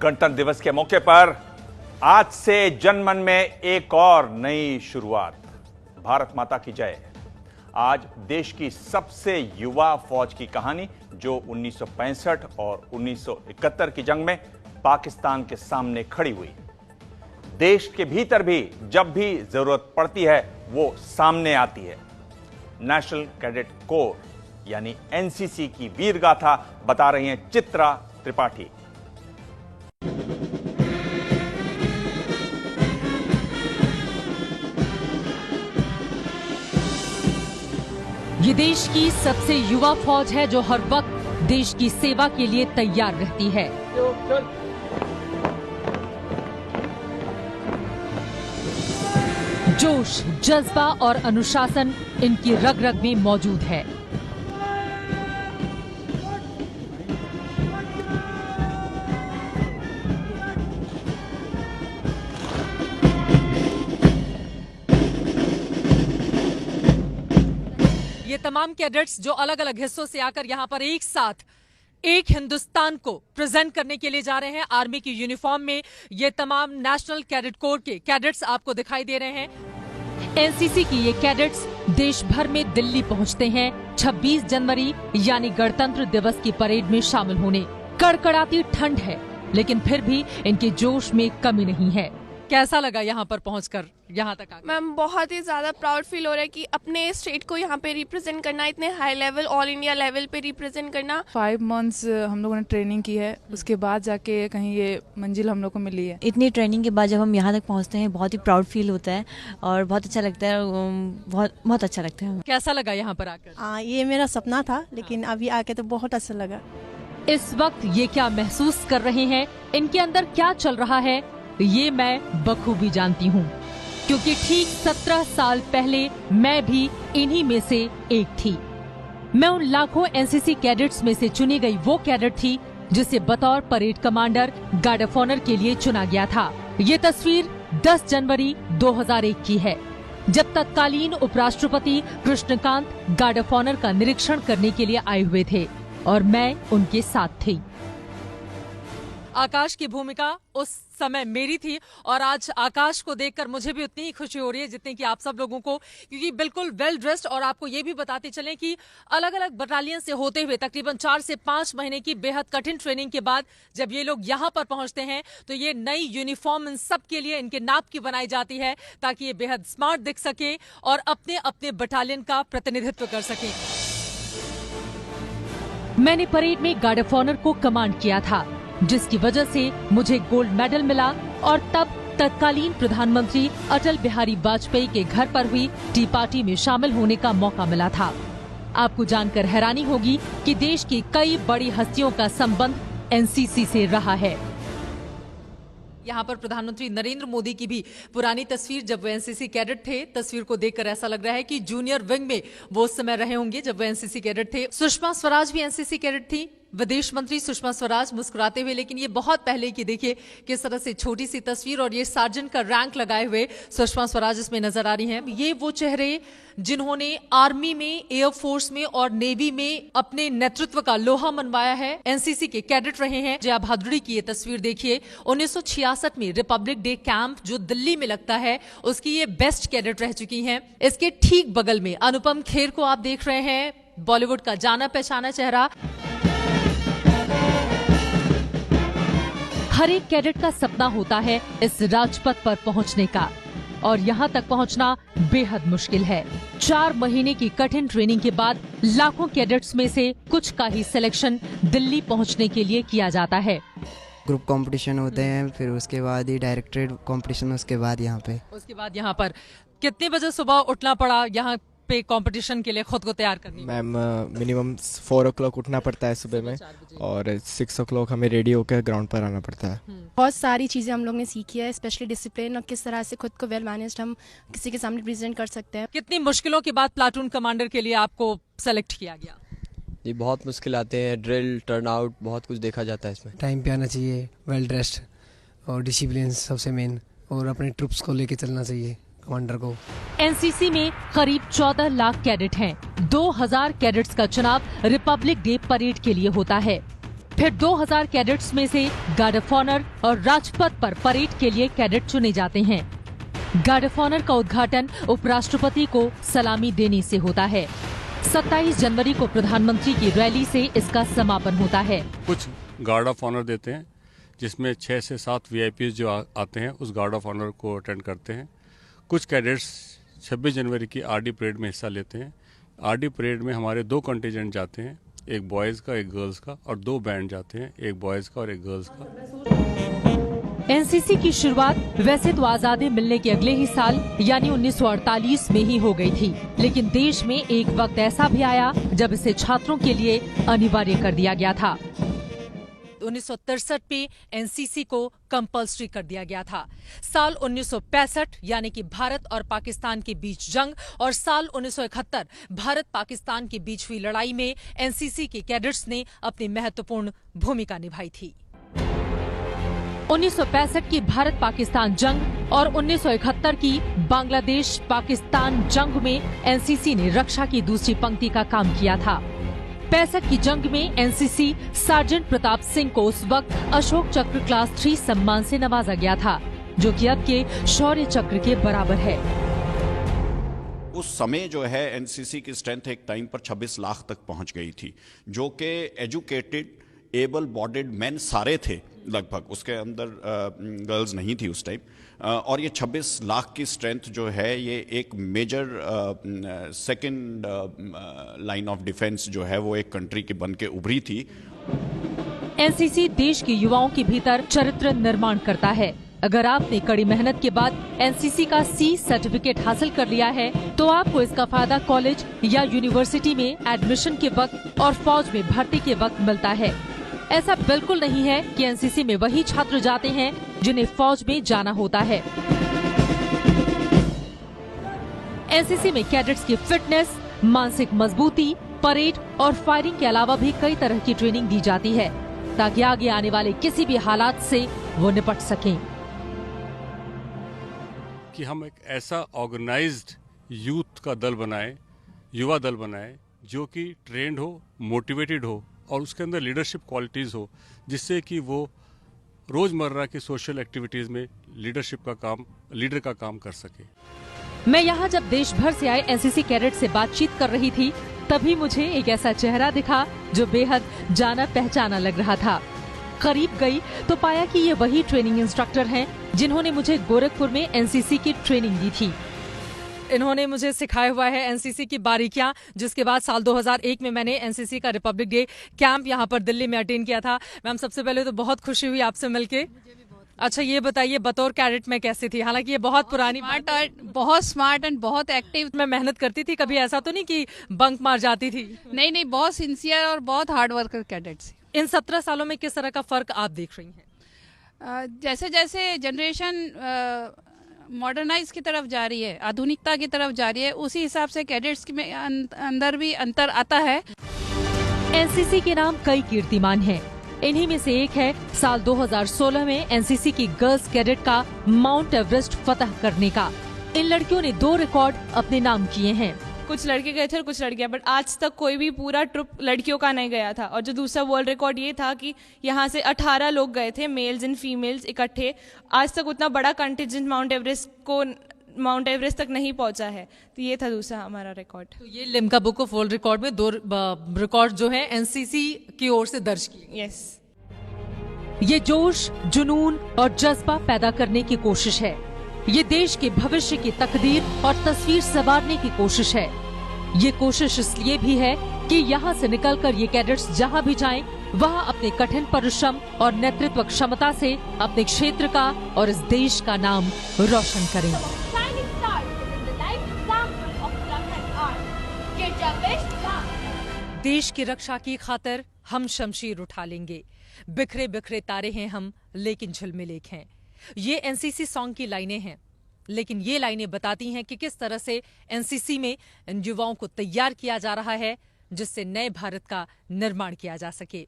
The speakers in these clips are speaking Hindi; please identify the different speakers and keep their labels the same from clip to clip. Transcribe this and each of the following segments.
Speaker 1: गणतंत्र दिवस के मौके पर आज से जनमन में एक और नई शुरुआत। भारत माता की जय। आज देश की सबसे युवा फौज की कहानी, जो 1965 और 1971 की जंग में पाकिस्तान के सामने खड़ी हुई। देश के भीतर भी जब भी जरूरत पड़ती है वो सामने आती है। नेशनल कैडेट कोर यानी एनसीसी की वीर गाथा बता रही हैं चित्रा त्रिपाठी।
Speaker 2: ये देश की सबसे युवा फौज है जो हर वक्त देश की सेवा के लिए तैयार रहती है। जोश, जज्बा और अनुशासन इनकी रग रग में मौजूद है। ये तमाम कैडेट्स जो अलग अलग हिस्सों से आकर यहाँ पर एक साथ एक हिंदुस्तान को प्रेजेंट करने के लिए जा रहे हैं। आर्मी की यूनिफॉर्म में ये तमाम नेशनल कैडेट कोर के कैडेट्स आपको दिखाई दे रहे हैं। एनसीसी की ये कैडेट्स देश भर में दिल्ली पहुंचते हैं 26 जनवरी यानी गणतंत्र दिवस की परेड में शामिल होने। कड़कड़ाती ठंड है लेकिन फिर भी इनके जोश में कमी नहीं है। कैसा लगा यहाँ पर पहुंचकर, यहाँ तक आकर?
Speaker 3: मैम बहुत ही ज़्यादा प्राउड फील हो रहा है कि अपने स्टेट को यहाँ पे रिप्रेजेंट करना, इतने high level all India level पे रिप्रेजेंट करना।
Speaker 4: 5 मंथ्स हम लोगों ने ट्रेनिंग की है, उसके बाद जाके कहीं ये मंजिल हम लोग को मिली है।
Speaker 5: इतनी ट्रेनिंग के बाद जब हम यहाँ तक पहुँचते हैं बहुत ही प्राउड फील होता है और बहुत अच्छा लगता है। बहुत अच्छा लगता है।
Speaker 2: कैसा लगा यहाँ पर आकर?
Speaker 6: ये मेरा सपना था लेकिन अभी आके तो बहुत अच्छा लगा।
Speaker 2: इस वक्त ये क्या महसूस कर रहे हैं, इनके अंदर क्या चल रहा है, ये मैं बखूबी जानती हूँ, क्योंकि ठीक 17 साल पहले मैं भी इन्हीं में से एक थी। मैं उन लाखों एनसीसी कैडेट्स में से चुनी गई वो कैडेट थी जिसे बतौर parade commander guard of honour के लिए चुना गया था। ये तस्वीर 10 जनवरी 2001 की है, जब तत्कालीन उपराष्ट्रपति कृष्णकांत गार्ड ऑफ ऑनर का निरीक्षण करने के लिए आए हुए थे और मैं उनके साथ थी। आकाश की भूमिका उस समय मेरी थी और आज आकाश को देखकर मुझे भी उतनी ही खुशी हो रही है जितनी कि आप सब लोगों को, क्योंकि बिल्कुल वेल ड्रेस्ड। और आपको ये भी बताते चलें कि अलग अलग बटालियन से होते हुए तकरीबन 4 से 5 महीने की बेहद कठिन ट्रेनिंग के बाद जब ये लोग यहाँ पर पहुंचते हैं तो ये नई यूनिफॉर्म इन सब के लिए इनके नाप की बनाई जाती है ताकि ये बेहद स्मार्ट दिख सके और अपने अपने बटालियन का प्रतिनिधित्व कर सके। मैंने परेड में गार्ड ऑफ ऑनर को कमांड किया था, जिसकी वजह से मुझे गोल्ड मेडल मिला और तब तत्कालीन प्रधानमंत्री अटल बिहारी वाजपेयी के घर पर हुई टी पार्टी में शामिल होने का मौका मिला था। आपको जानकर हैरानी होगी कि देश की कई बड़ी हस्तियों का संबंध एनसीसी से रहा है। यहाँ पर प्रधानमंत्री नरेंद्र मोदी की भी पुरानी तस्वीर, जब वो एनसीसी कैडेट थे, तस्वीर को देखकर ऐसा लग रहा है कि जूनियर विंग में वो उस समय रहे होंगे जब वो एनसीसी कैडेट थे। सुषमा स्वराज भी एनसीसी कैडेट थी, विदेश मंत्री सुषमा स्वराज मुस्कुराते हुए। लेकिन ये बहुत पहले की, देखिए किस तरह से छोटी सी तस्वीर और ये सार्जेंट का रैंक लगाए हुए सुषमा स्वराज इसमें नजर आ रही हैं। ये वो चेहरे जिन्होंने आर्मी में, एयरफोर्स में और नेवी में अपने नेतृत्व का लोहा मनवाया है, एनसीसी के कैडेट रहे हैं। जया भादुड़ी की ये तस्वीर देखिए, 1966 में रिपब्लिक डे कैंप जो दिल्ली में लगता है उसकी ये बेस्ट कैडेट रह चुकी हैं। इसके ठीक बगल में अनुपम खेर को आप देख रहे हैं, बॉलीवुड का जाना पहचाना चेहरा। हर एक कैडेट का सपना होता है इस राजपथ पर पहुंचने का, और यहाँ तक पहुंचना बेहद मुश्किल है। 4 महीने की कठिन ट्रेनिंग के बाद लाखों कैडेट्स में से कुछ का ही सिलेक्शन दिल्ली पहुंचने के लिए किया जाता है।
Speaker 7: ग्रुप कंपटीशन होते हैं, फिर उसके बाद ही डायरेक्टरेट कंपटीशन, उसके बाद यहाँ पर
Speaker 2: कितने बजे सुबह उठना पड़ा यहाँ पे कंपटीशन के लिए खुद को तैयार करनी?
Speaker 8: मैम मिनिमम 4 o'clock उठना पड़ता है सुबह में और 6 o'clock हमें रेडी होकर ग्राउंड पर आना पड़ता है।
Speaker 3: बहुत सारी चीज़ें हम लोग ने सीखी है, स्पेशली डिसिप्लिन और किस तरह से खुद को वेल मैनेज्ड हम किसी के सामने प्रेजेंट कर सकते हैं।
Speaker 2: कितनी मुश्किलों के बाद प्लाटून कमांडर के लिए आपको सेलेक्ट किया गया?
Speaker 8: ये बहुत मुश्किल आते हैं, ड्रिल, टर्नआउट, बहुत कुछ देखा जाता है इसमें।
Speaker 9: टाइम पे आना चाहिए, वेल ड्रेस्ड और डिसिप्लिन सबसे मेन, और अपने ट्रूप्स को लेके चलना चाहिए कमांडर को।
Speaker 2: एनसीसी में करीब 14 लाख कैडेट हैं। 2000 कैडेट्स का चुनाव रिपब्लिक डे परेड के लिए होता है। फिर 2000 कैडेट्स में से गार्ड ऑफ ऑनर और राजपथ पर परेड के लिए कैडेट चुने जाते हैं। गार्ड ऑफ ऑनर का उद्घाटन उपराष्ट्रपति को सलामी देने से होता है। 27 जनवरी को प्रधानमंत्री की रैली से इसका समापन होता है।
Speaker 10: कुछ गार्ड ऑफ ऑनर देते हैं जिसमें 6 से 7 वीआईपी जो आते हैं उस गार्ड ऑफ ऑनर को अटेंड करते हैं। कुछ कैडेट्स 26 जनवरी की आरडी परेड में हिस्सा लेते हैं। आरडी परेड में हमारे 2 कंटिजेंट जाते हैं, एक बॉयज़ का एक गर्ल्स का, और 2 बैंड जाते हैं, एक बॉयज़ का और एक गर्ल्स का।
Speaker 2: एनसीसी की शुरुआत वैसे तो आजादी मिलने के अगले ही साल यानी 1948 में ही हो गई थी, लेकिन देश में एक वक्त ऐसा भी आया जब इसे छात्रों के लिए अनिवार्य कर दिया गया था। 1963 में एनसीसी को कंपल्सरी कर दिया गया था। साल 1965 यानी कि भारत और पाकिस्तान के बीच जंग और साल 1971 भारत पाकिस्तान के बीच हुई लड़ाई में एनसीसी के कैडेट्स ने अपनी महत्वपूर्ण भूमिका निभाई थी। 1965 की भारत पाकिस्तान जंग और 1971 की बांग्लादेश पाकिस्तान जंग में एनसीसी ने रक्षा की दूसरी पंक्ति का काम किया था। 65 की जंग में एनसीसी सार्जेंट प्रताप सिंह को उस वक्त अशोक चक्र क्लास 3 सम्मान से नवाजा गया था, जो कि अब के शौर्य चक्र के बराबर है।
Speaker 11: उस समय जो है एनसीसी की स्ट्रेंथ एक टाइम पर 26 लाख तक पहुंच गई थी, जो कि एजुकेटेड एबल बॉडीड मैन सारे थे लगभग, उसके अंदर गर्ल्स नहीं थी उस टाइम। और ये 26 लाख की स्ट्रेंथ जो है ये एक major second line of defence जो है वो एक कंट्री की बन के उभरी थी।
Speaker 2: एनसीसी देश के युवाओं के भीतर चरित्र निर्माण करता है। अगर आपने कड़ी मेहनत के बाद एनसीसी का सी सर्टिफिकेट हासिल कर लिया है तो आपको इसका फायदा कॉलेज या यूनिवर्सिटी में एडमिशन के वक्त और फौज में भर्ती के वक्त मिलता है। ऐसा बिल्कुल नहीं है कि एनसीसी में वही छात्र जाते हैं जिन्हें फौज में जाना होता है। एनसीसी में कैडेट्स की फिटनेस, मानसिक मजबूती, परेड और फायरिंग के अलावा भी कई तरह की ट्रेनिंग दी जाती है ताकि आगे आने वाले किसी भी हालात से वो निपट सकें।
Speaker 10: कि हम एक ऐसा ऑर्गेनाइज्ड यूथ का दल बनाए, युवा दल बनाए, जो कि ट्रेंड हो, मोटिवेटेड हो और उसके अंदर लीडरशिप क्वालिटीज़ हो, जिससे कि वो रोज़मर्रा की सोशल एक्टिविटीज़ में लीडर का काम कर सके।
Speaker 2: मैं यहाँ जब देश भर से आए एनसीसी कैडेट से बातचीत कर रही थी तभी मुझे एक ऐसा चेहरा दिखा जो बेहद जाना पहचाना लग रहा था। करीब गई तो पाया कि ये वही ट्रेनिंग इंस्ट्रक्टर हैं जिन्होंने मुझे गोरखपुर में एनसीसी की ट्रेनिंग दी थी। इन्होंने मुझे सिखाया हुआ है एनसीसी की बारीकियां, जिसके बाद साल 2001 में मैंने एनसीसी का रिपब्लिक डे कैंप यहाँ पर दिल्ली में अटेंड किया था। मैम, सबसे पहले तो बहुत खुशी हुई आपसे मिलके। अच्छा, ये बताइए बतौर कैडेट में कैसी थी? हालांकि ये बहुत पुरानी
Speaker 4: बहुत स्मार्ट एंड बहुत एक्टिव।
Speaker 2: मैं मेहनत करती थी, कभी ऐसा तो नहीं कि बंक मार जाती थी?
Speaker 4: नहीं, बहुत सिंसियर और बहुत हार्ड वर्कर कैडेट्स।
Speaker 2: इन 17 सालों में किस तरह का फर्क आप देख रही हैं?
Speaker 4: जैसे जैसे जनरेशन मॉडर्नाइज की तरफ जा रही है, आधुनिकता की तरफ जा रही है, उसी हिसाब से कैडेट्स में अंदर भी अंतर आता है।
Speaker 2: एनसीसी के नाम कई कीर्तिमान हैं। इन्हीं में से एक है साल 2016 में एनसीसी की गर्ल्स कैडेट का माउंट एवरेस्ट फतह करने का। इन लड़कियों ने 2 रिकॉर्ड अपने नाम किए हैं।
Speaker 3: कुछ लड़के गए थे और कुछ लड़कियां, बट आज तक कोई भी पूरा ट्रिप लड़कियों का नहीं गया था। और जो दूसरा वर्ल्ड रिकॉर्ड ये था कि यहाँ से 18 लोग गए थे, मेल्स एंड फीमेल्स इकट्ठे। आज तक उतना बड़ा कंटिजेंट माउंट एवरेस्ट तक नहीं पहुंचा है। तो ये था दूसरा हमारा रिकॉर्ड।
Speaker 2: तो ये Limca book of world record में 2 रिकॉर्ड जो है एनसीसी की ओर से दर्ज किए।
Speaker 3: यस,
Speaker 2: ये जोश, जुनून और जज्बा पैदा करने की कोशिश है। ये देश के भविष्य की तकदीर और तस्वीर संवारने की कोशिश है। ये कोशिश इसलिए भी है कि यहाँ से निकलकर ये कैडेट्स जहाँ भी जाएं, वहाँ अपने कठिन परिश्रम और नेतृत्व क्षमता से अपने क्षेत्र का और इस देश का नाम रोशन करें। देश की रक्षा की खातिर हम शमशीर उठा लेंगे। बिखरे बिखरे तारे हैं हम, लेकिन झिलमिल एक हैं। ये एनसीसी सॉन्ग की लाइनें हैं, लेकिन ये लाइनें बताती हैं कि किस तरह से एनसीसी में इन युवाओं को तैयार किया जा रहा है, जिससे नए भारत का निर्माण किया जा सके।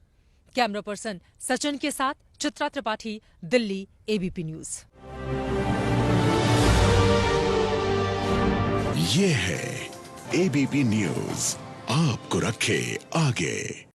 Speaker 2: कैमरा पर्सन सचिन के साथ चित्रा त्रिपाठी, दिल्ली, एबीपी न्यूज।
Speaker 12: ये है एबीपी न्यूज, आपको रखे आगे।